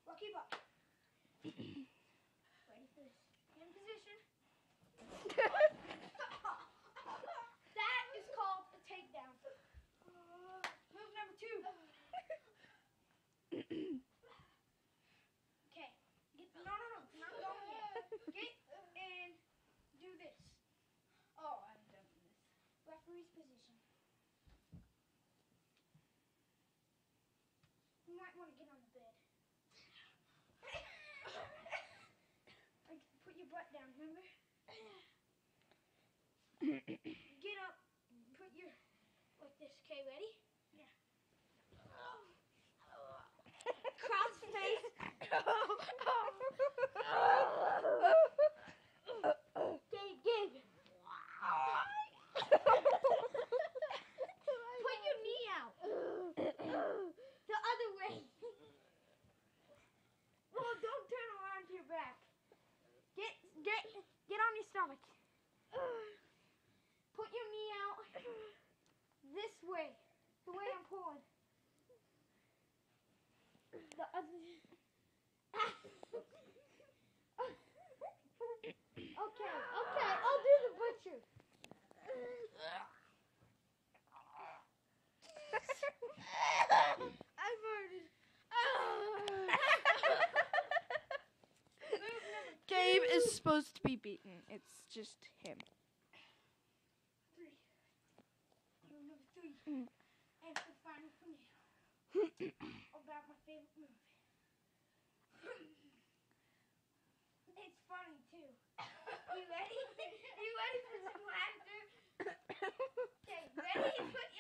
Lucky buck. Ready for this. In position. That is called a takedown. Move number 2. Okay. No, not going yet. Get and do this. Oh, I'm done with this. Referee's position. You might want to get on the bed. Put your butt down, remember? Get up, put your, like this, okay, ready? Yeah. Cross face. Gabe. Put your knee out. The other way. Oh, don't turn around to your back. Get on your stomach. Put your knee out this way, the way I'm pulling. The other. Okay, I'll do the butcher. I farted. Gabe is supposed to be beaten. It's just him. 3. Move number 3. And for the final from you. About my favorite movie. It's funny too. You ready? You ready for some laughter? Okay, ready? Put